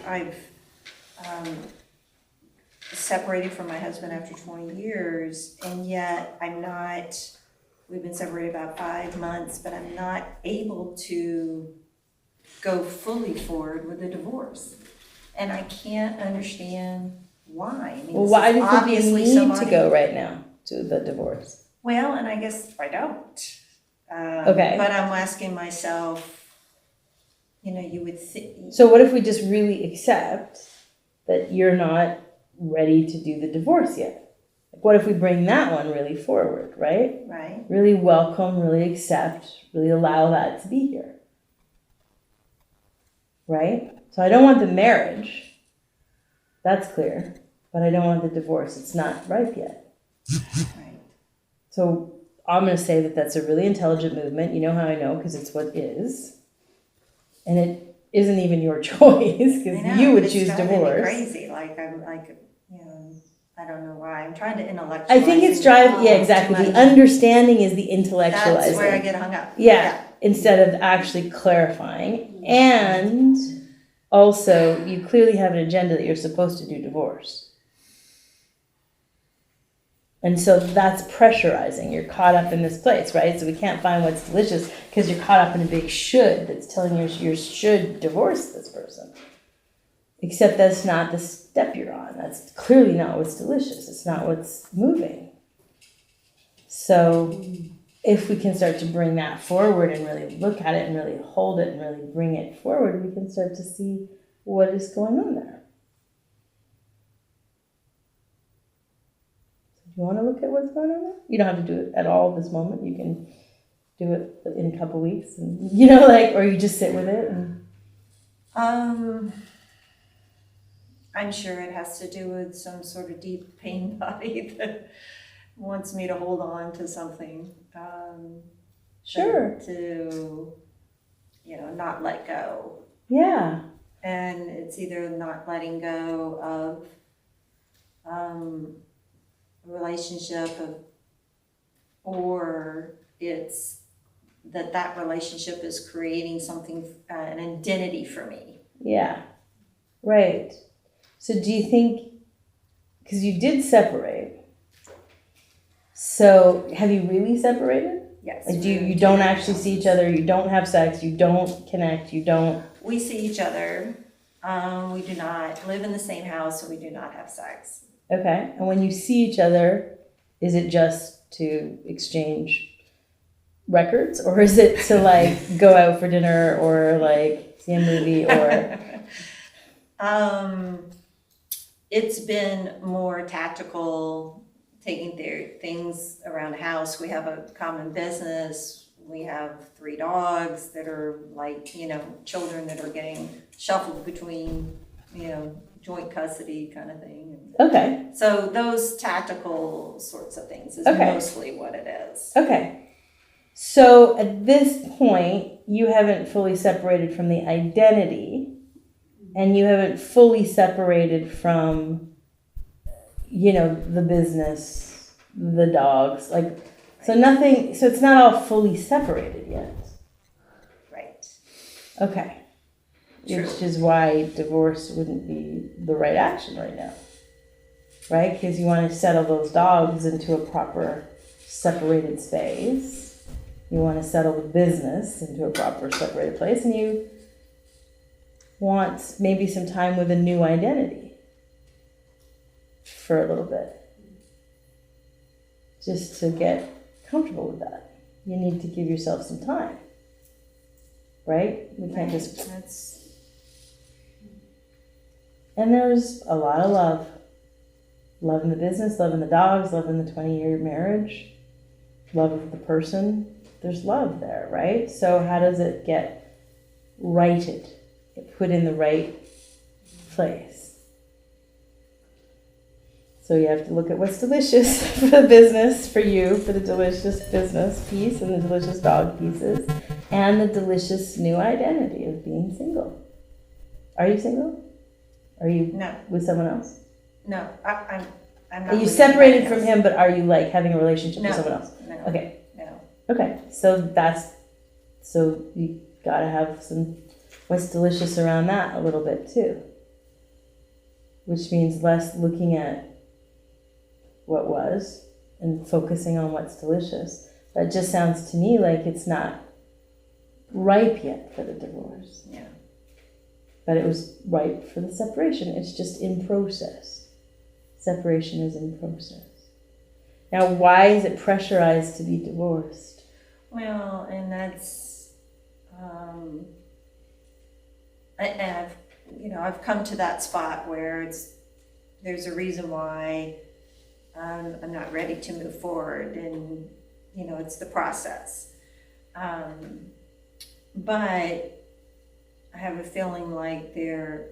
I've separated from my husband after 20 years, and yet we've been separated about 5 months, but I'm not able to go fully forward with a divorce. And I can't understand why. I mean, Well, why do you think you need somebody to go right now to the divorce? Well, and I guess I don't. Okay. But I'm asking myself, you would think. So what if we just really accept that you're not ready to do the divorce yet? Like, what if we bring that one really forward, right? Right. Really welcome, really accept, really allow that to be here. Right? So I don't want the marriage. That's clear. But I don't want the divorce. It's not ripe yet. Right. So I'm going to say that that's a really intelligent movement. You know how I know? Because it's what is. And it isn't even your choice because you would choose divorce. It's crazy. I don't know why. I'm trying to intellectualize. I think it's exactly. The understanding is the intellectualizing. That's where I get hung up. Yeah. Instead of actually clarifying. And also, you clearly have an agenda that you're supposed to do divorce. And so that's pressurizing. You're caught up in this place, right? So we can't find what's delicious because you're caught up in a big should that's telling you should divorce this person. Except that's not the step you're on. That's clearly not what's delicious. It's not what's moving. So if we can start to bring that forward and really look at it and really hold it and really bring it forward, we can start to see what is going on there. You want to look at what's going on there? You don't have to do it at all this moment. You can do it in a couple weeks, and or you just sit with it. I'm sure it has to do with some sort of deep pain body that wants me to hold on to something. Sure. To not let go. Yeah. And it's either not letting go of relationship or it's that relationship is creating something, an identity for me. Yeah, right. So do you think, because you did separate, so have you really separated? Yes. Like you don't actually see each other, you don't have sex, you don't connect, you don't... We see each other. We do not live in the same house, so we do not have sex. Okay. And when you see each other, is it just to exchange records, or is it to go out for dinner or see a movie or? It's been more tactical, taking things around the house. We have a common business. We have 3 dogs that are children that are getting shuffled between, joint custody kind of thing. Okay. So those tactical sorts of things is mostly what it is. Okay. So at this point, you haven't fully separated from the identity, and you haven't fully separated from, the business, the dogs, so nothing, so it's not all fully separated yet. Right. Okay. True. Which is why divorce wouldn't be the right action right now. Right? Because you want to settle those dogs into a proper separated space. You want to settle the business into a proper separated place. And you want maybe some time with a new identity for a little bit. Just to get comfortable with that. You need to give yourself some time. Right? We can't just... And there's a lot of love. Love in the business, love in the dogs, love in the 20-year marriage, love of the person. There's love there, right? So how does it get righted, get put in the right place? So you have to look at what's delicious for the business, for you, for the delicious business piece and the delicious dog pieces, and the delicious new identity of being single. Are you single? Are you with someone else? No, I'm not. Are you separated from him, but are you having a relationship with someone else? No. Okay. No. Okay. So you gotta have some what's delicious around that a little bit too. which means less looking at what was and focusing on what's delicious. That just sounds to me like it's not ripe yet for the divorce. Yeah. But it was ripe for the separation. It's just in process. Separation is in process. Now, why is it pressurized to be divorced? Well, and that's, I've come to that spot where there's a reason why I'm not ready to move forward, and, it's the process. But I have a feeling like there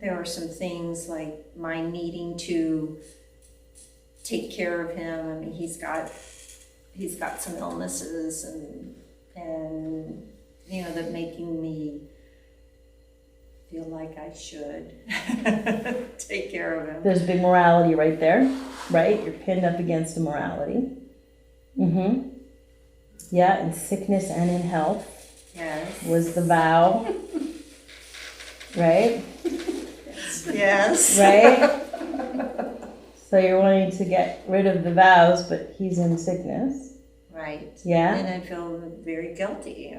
are some things like my needing to take care of him. I mean, he's got some illnesses and that making me feel like I should take care of him. There's big morality right there, right? You're pinned up against a morality. Mm-hmm. Yeah, in sickness and in health. Yes. Was the vow. Right? Yes. Right? So you're wanting to get rid of the vows, but he's in sickness. Right. Yeah. And I feel very guilty.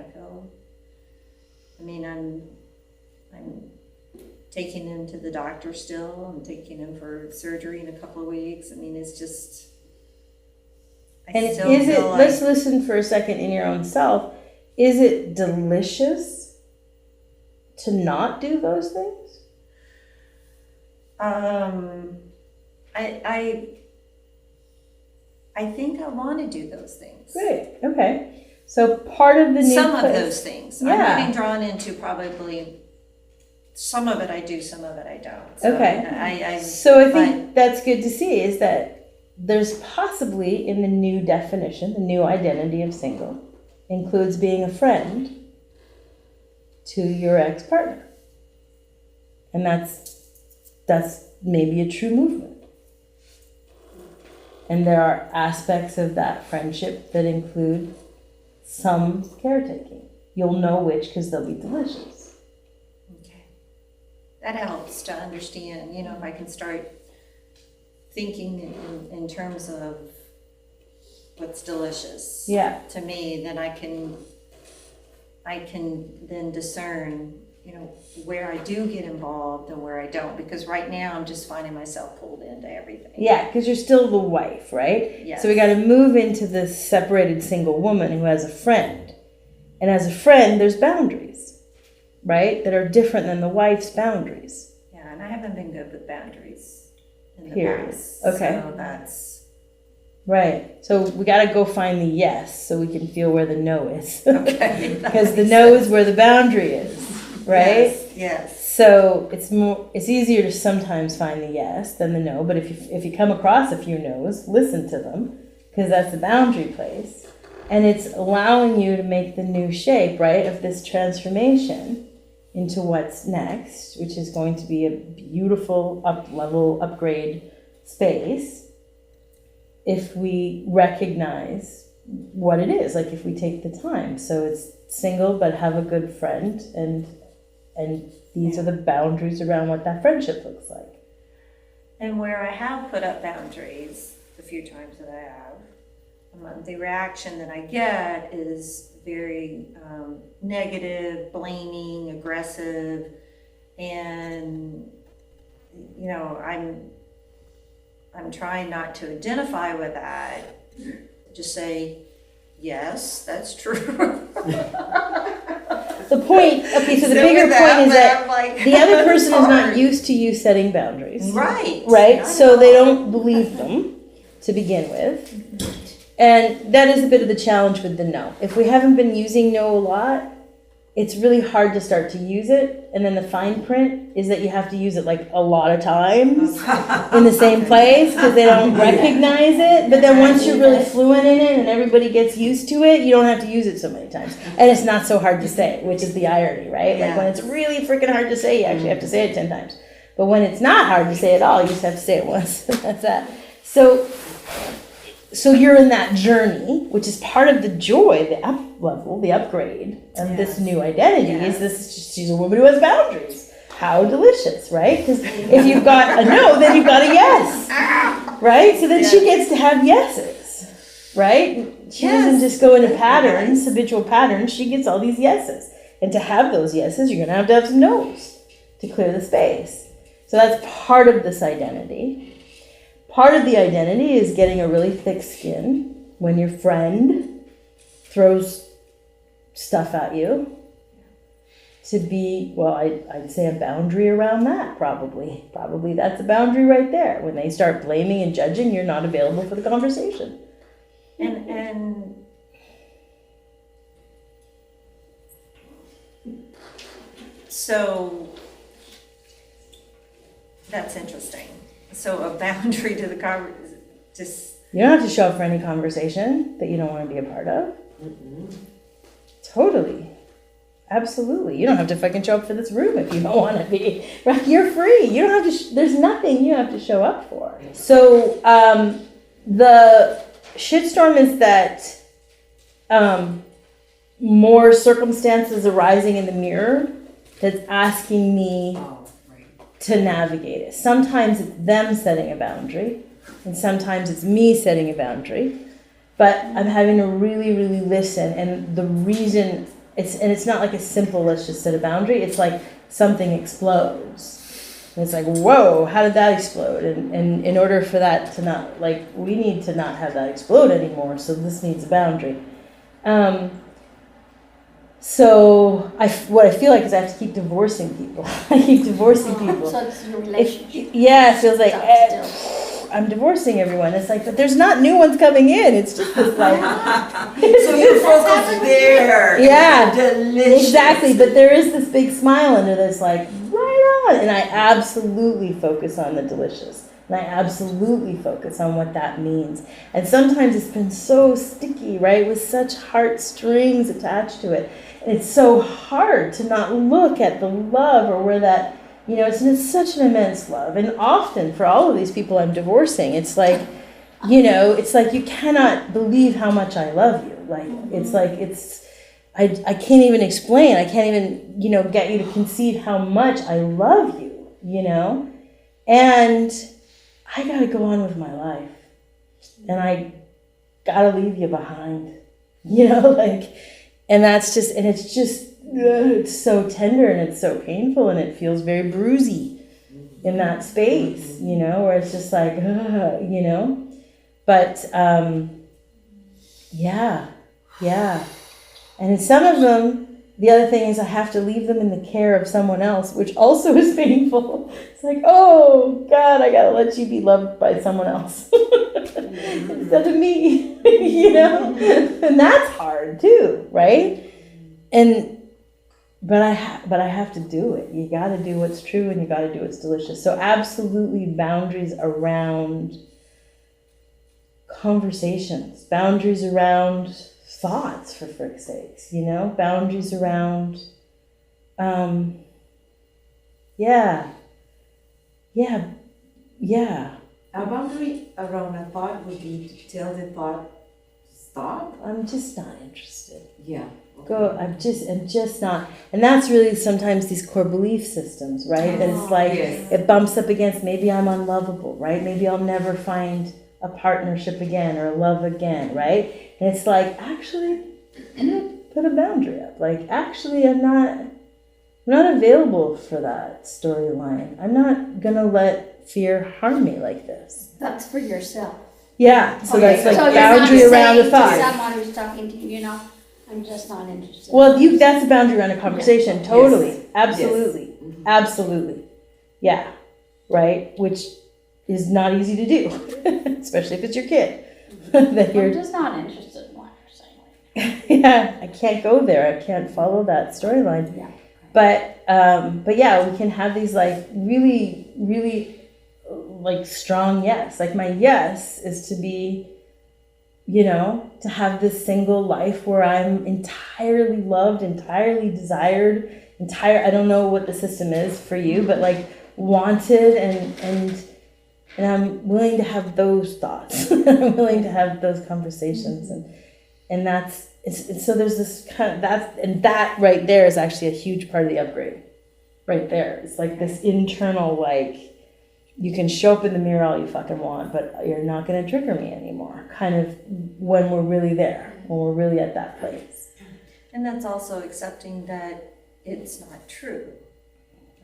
I'm taking him to the doctor still. I'm taking him for surgery in a couple of weeks. I mean, it's just. Let's listen for a second in your own self. Is it delicious to not do those things? I think I want to do those things. Great. Okay. So part of the new some of those things. Yeah. I'm getting drawn into probably some of it I do, some of it I don't. So okay. So I think that's good to see is that there's possibly in the new definition, the new identity of single, includes being a friend to your ex-partner. And that's maybe a true movement. And there are aspects of that friendship that include some caretaking. You'll know which because they'll be delicious. Okay. That helps to understand, if I can start thinking in terms of what's delicious to me, then I can then discern, where I do get involved and where I don't, because right now I'm just finding myself pulled into everything. Yeah, because you're still the wife, right? Yes. So we got to move into this separated single woman who has a friend. And as a friend, there's boundaries, right? That are different than the wife's boundaries. Yeah, and I haven't been good with boundaries in the Period. past. Okay. So that's... Right. So we got to go find the yes so we can feel where the no is. Okay. Because the no is where the boundary is, right? Yes. So it's easier to sometimes find the yes than the no, but if you come across a few no's, listen to them because that's the boundary place. And it's allowing you to make the new shape, right, of this transformation into what's next, which is going to be a beautiful up-level, upgrade space. If we recognize what it is, like if we take the time. So it's single, but have a good friend, and these are the boundaries around what that friendship looks like. And where I have put up boundaries, the few times that I have, the reaction that I get is very negative, blaming, aggressive, and I'm trying not to identify with that. Just say, yes, that's true. The point, okay, so the bigger point is that the other person is not used to you setting boundaries. Right. Right? So they don't believe them to begin with. And that is a bit of the challenge with the no. If we haven't been using no a lot, it's really hard to start to use it. And then the fine print is that you have to use it like a lot of times in the same place because they don't recognize it. But then once you're really fluent in it and everybody gets used to it, you don't have to use it so many times. And it's not so hard to say, which is the irony, right? Yeah. Like when it's really freaking hard to say, you actually have to say it 10 times. But when it's not hard to say at all, you just have to say it once. That's that. So you're in that journey, which is part of the joy, the up level, the upgrade of this new identity. Is this? She's a woman who has boundaries, how delicious, right? Because if you've got a no, then you've got a yes, right? So then she gets to have yeses, right? She doesn't just go into patterns, habitual patterns. She gets all these yeses. And to have those yeses, you're going to have some no's to clear the space. So that's part of this identity. Part of the identity is getting a really thick skin when your friend throws stuff at you. To be, well, I'd say a boundary around that, probably. Probably that's a boundary right there. When they start blaming and judging, you're not available for the conversation. And so that's interesting. So a boundary to the conversation, just... You don't have to show up for any conversation that you don't want to be a part of. Mm-hmm. Totally. Absolutely. You don't have to fucking show up for this room if you don't want to be. Right? You're free. You don't have to, there's nothing you have to show up for. So the shitstorm is that more circumstances arising in the mirror that's asking me to navigate it. Sometimes it's them setting a boundary, and sometimes it's me setting a boundary. But I'm having to really, really listen. And the reason it's not like a simple, let's just set a boundary. It's like something explodes. And it's like, whoa, how did that explode? And in order for that to not, like, we need to not have that explode anymore. So this needs a boundary. So what I feel like is I have to keep divorcing people. I keep divorcing people. So it's your relationship. Yeah, it feels like I'm divorcing everyone. It's like, but there's not new ones coming in. It's just this like. So you focus there. Yeah, delicious. exactly. But there is this big smile under this, like, right on. And I absolutely focus on the delicious. And I absolutely focus on what that means. And sometimes it's been so sticky, right, with such heartstrings attached to it. And it's so hard to not look at the love or where that, you know, it's such an immense love. And often for all of these people I'm divorcing, it's like, you know, it's like you cannot believe how much I love you. Like, it's like, I can't even explain. I can't even, you know, get you to conceive how much I love you, you know? And I got to go on with my life. And I got to leave you behind, you know, like, and that's just, and it's just, it's so tender and it's so painful and it feels very bruisey in that space, you know, where it's just like, you know, but yeah. And in some of them, the other thing is I have to leave them in the care of someone else, which also is painful. It's like, oh God, I gotta let you be loved by someone else instead of me, you know? And that's hard too, right? But I have to do it. You got to do what's true and you got to do what's delicious. So absolutely boundaries around conversations, boundaries around thoughts, for frick's sakes, you know, boundaries around, yeah. A boundary around a thought would be to tell the thought, stop. I'm just not interested. Yeah. I'm just not, and that's really sometimes these core belief systems, right? That it's like, It bumps up against, maybe I'm unlovable, right? Maybe I'll never find a partnership again or love again, right? And it's like, actually, I'm gonna put a boundary up. Like, actually, I'm not available for that storyline. I'm not gonna let fear harm me like this. That's for yourself. Yeah, so Okay, that's like so boundary you're not around the saying thought. to someone who's talking to you, you know, I'm just not interested. Well, that's a boundary around a conversation. Totally. Yes. Absolutely. Yes. Mm-hmm. Absolutely. Yeah. Right? Which is not easy to do, especially if it's your kid. That I'm you're, just not interested in what you're saying. yeah, I can't go there. I can't follow that storyline. Yeah. But yeah, we can have these like really, really like strong yes. Like my yes is to be, you know, to have this single life where I'm entirely loved, entirely desired, I don't know what the system is for you, but like wanted and I'm willing to have those thoughts. I'm willing to have those conversations and that's so there's this kind of that right there is actually a huge part of the upgrade. right there. It's like this internal, like, you can show up in the mirror all you fucking want, but you're not going to trigger me anymore. Kind of when we're really there, when we're really at that place. And that's also accepting that it's not true,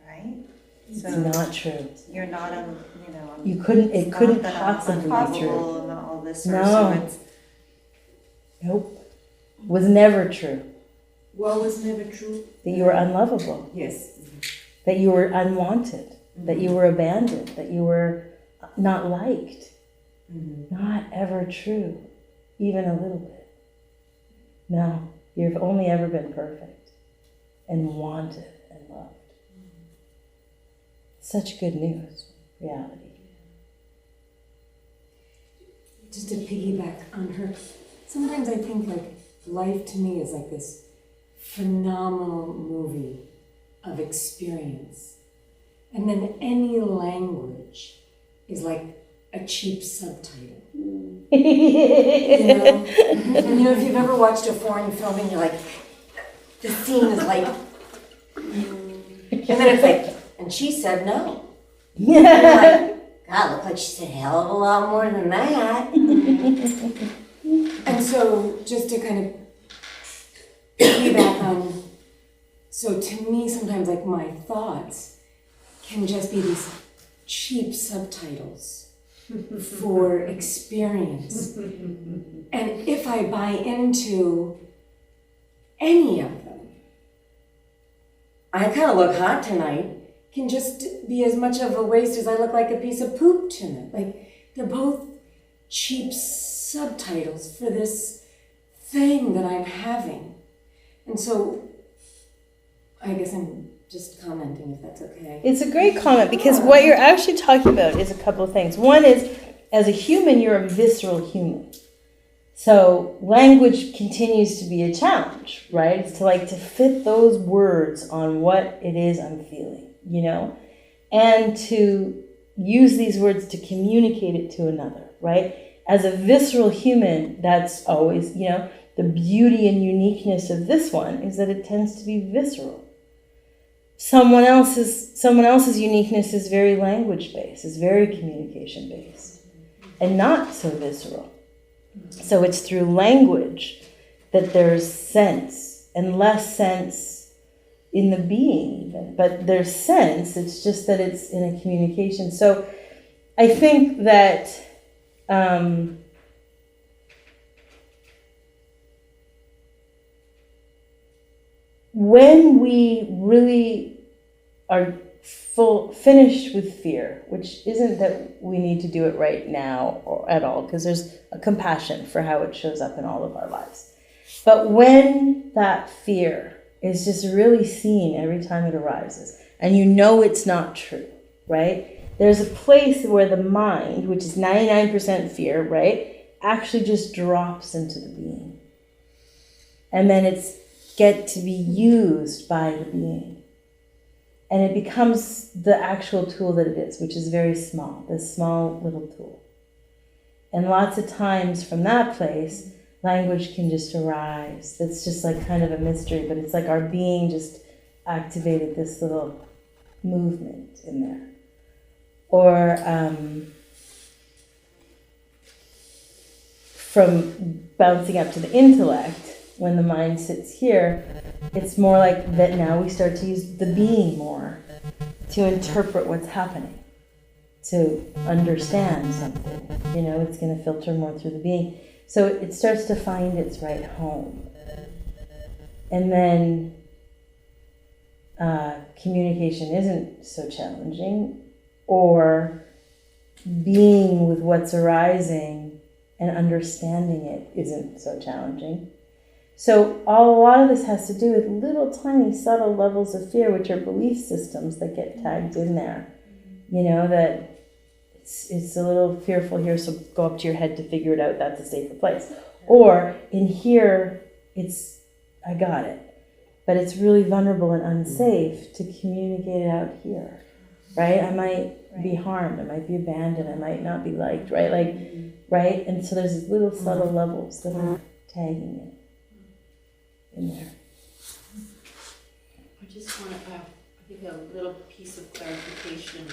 right? It's not true. You're not You couldn't, it it's couldn't not that I'm possibly be unlovable true. and all this No. so it's Nope. Was never true. What was never true? That you were unlovable. Yes. That you were unwanted. That you were abandoned. That you were not liked. Mm-hmm. Not ever true. Even a little bit. No. You've only ever been perfect. And wanted and loved. Such good news. Reality. Just to piggyback on her, sometimes I think like life to me is like this phenomenal movie of experience. And then any language is like a cheap subtitle. You know? And you know, if you've ever watched a foreign film and you're like, the scene is like, and then it's like, and she said no. And you're like, God, looked like she said a hell of a lot more than that. And so, just to kind of piggyback on, so to me, sometimes like my thoughts can just be these cheap subtitles for experience. And if I buy into any of them, I kind of look hot tonight, can just be as much of a waste as I look like a piece of poop tonight. Like, they're both cheap subtitles for this thing that I'm having. And so, I guess I'm just commenting if that's okay. It's a great comment because what you're actually talking about is a couple of things. One is, as a human, you're a visceral human. So language continues to be a challenge, right? It's to fit those words on what it is I'm feeling, you know? And to use these words to communicate it to another, right? As a visceral human, that's always, you know, the beauty and uniqueness of this one is that it tends to be visceral. Someone else's uniqueness is very language-based, is very communication-based, and not so visceral. So it's through language that there's sense, and less sense in the being even. But there's sense, it's just that it's in a communication. So I think that when we really are finished with fear, which isn't that we need to do it right now or at all, because there's a compassion for how it shows up in all of our lives. But when that fear is just really seen every time it arises, and you know it's not true, right? There's a place where the mind, which is 99% fear, right, actually just drops into the being. And then it's get to be used by the being. And it becomes the actual tool that it is, which is very small, this small little tool. And lots of times from that place, language can just arise. It's just like kind of a mystery, but it's like our being just activated this little movement in there. Or from bouncing up to the intellect, when the mind sits here, it's more like that now we start to use the being more to interpret what's happening, to understand something. You know, it's going to filter more through the being. So it starts to find its right home. And then communication isn't so challenging, or being with what's arising and understanding it isn't so challenging. So a lot of this has to do with little tiny subtle levels of fear, which are belief systems that get tagged in there. You know, that it's a little fearful here, so go up to your head to figure it out, that's a safer place. Or in here, it's, I got it. But it's really vulnerable and unsafe to communicate it out here, right? I might be harmed, I might be abandoned, I might not be liked, right? Like, right? And so there's these little subtle levels that are tagging it in there. I just want to, I think a little piece of clarification.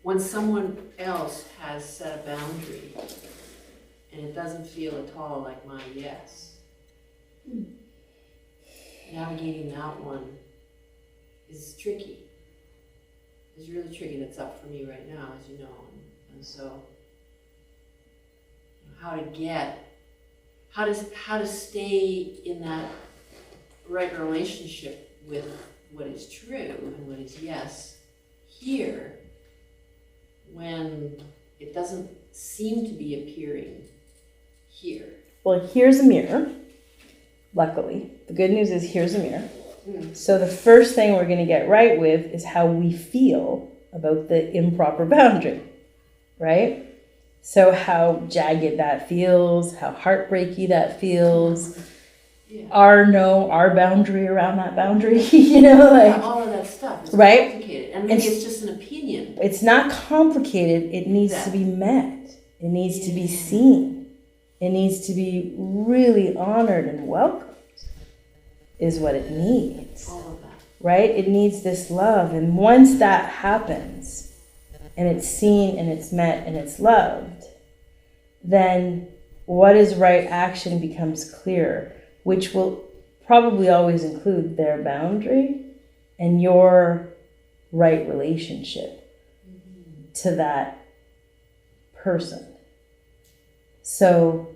When someone else has set a boundary and it doesn't feel at all like my yes, navigating that one is tricky. It's really tricky. That's up for me right now, as you know. And so, how to stay in that right relationship with what is true and what is yes here when it doesn't seem to be appearing here. Well, here's a mirror. Luckily, the good news is here's a mirror. So the first thing we're going to get right with is how we feel about the improper boundary, right? So how jagged that feels, how heartbreaky that feels, Yeah. our boundary around that boundary, you know, like, Yeah, all of that stuff is right? complicated. And maybe And- it's just an opinion. it's not complicated. It needs to be met. It needs to be seen. It needs to be really honored and welcomed is what it needs, All of that. right? It needs this love. And once that happens and it's seen and it's met and it's loved, then what is right action becomes clearer, which will probably always include their boundary and your right relationship to that person. So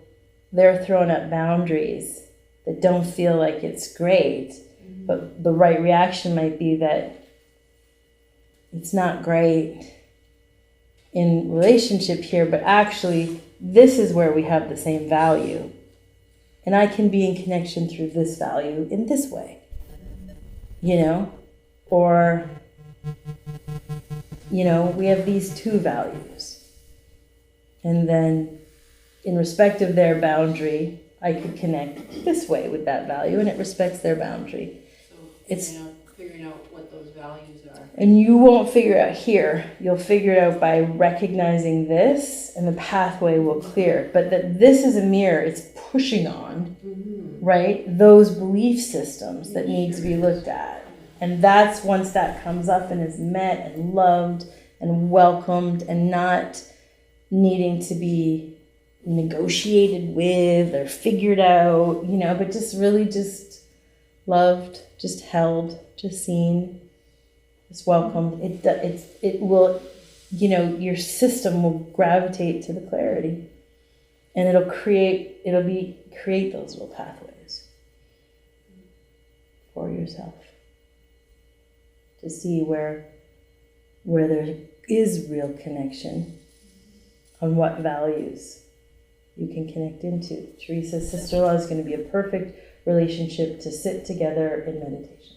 they're throwing up boundaries that don't feel like it's great, but the right reaction might be that it's not great in relationship here, but actually this is where we have the same value. And I can be in connection through this value in this way, you know? Or, you know, we have these two values. And then in respect of their boundary, I could connect this way with that value and it respects their boundary. So It's- figuring out what those values are. And you won't figure it out here. You'll figure it out by recognizing this and the pathway will clear. But that this is a mirror, it's pushing on, right? Those belief systems that need to be looked at. And that's once that comes up and is met and loved and welcomed and not needing to be negotiated with or figured out, you know, but just really just loved, just held, just seen, just welcomed. It will, you know, your system will gravitate to the clarity, and it'll create those little pathways for yourself to see where there is real connection on what values you can connect into. Teresa's sister-in-law is going to be a perfect relationship to sit together in meditation,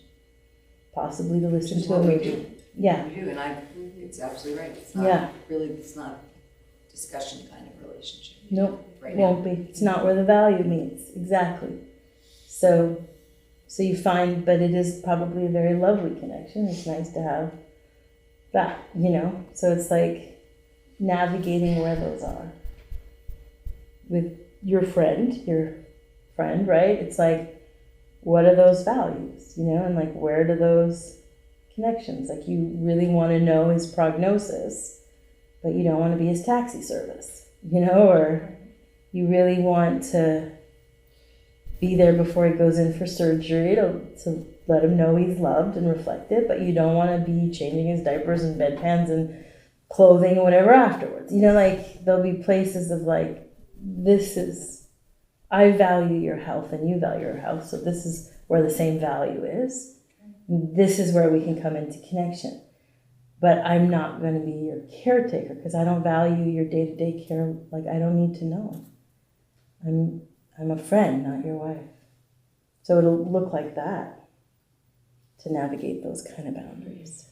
possibly to listen to a movie. Yeah, We do, and it's absolutely right. It's Yeah. it's not discussion kind of relationship. nope, Right now. won't be. It's not where the value meets. Exactly. So you find, but it is probably a very lovely connection. It's nice to have that, you know. So it's like navigating where those are with your friend, right? It's like, what are those values, you know, and like, where do those connections? Like, you really want to know his prognosis, but you don't want to be his taxi service, you know, or you really want to be there before he goes in for surgery to let him know he's loved and reflected, but you don't want to be changing his diapers and bedpans and clothing and whatever afterwards. You know, like, there'll be places of like, I value your health and you value your health, so this is where the same value is. This is where we can come into connection. But I'm not going to be your caretaker because I don't value your day-to-day care. Like, I don't need to know. I'm a friend, not your wife. So it'll look like that to navigate those kind of boundaries.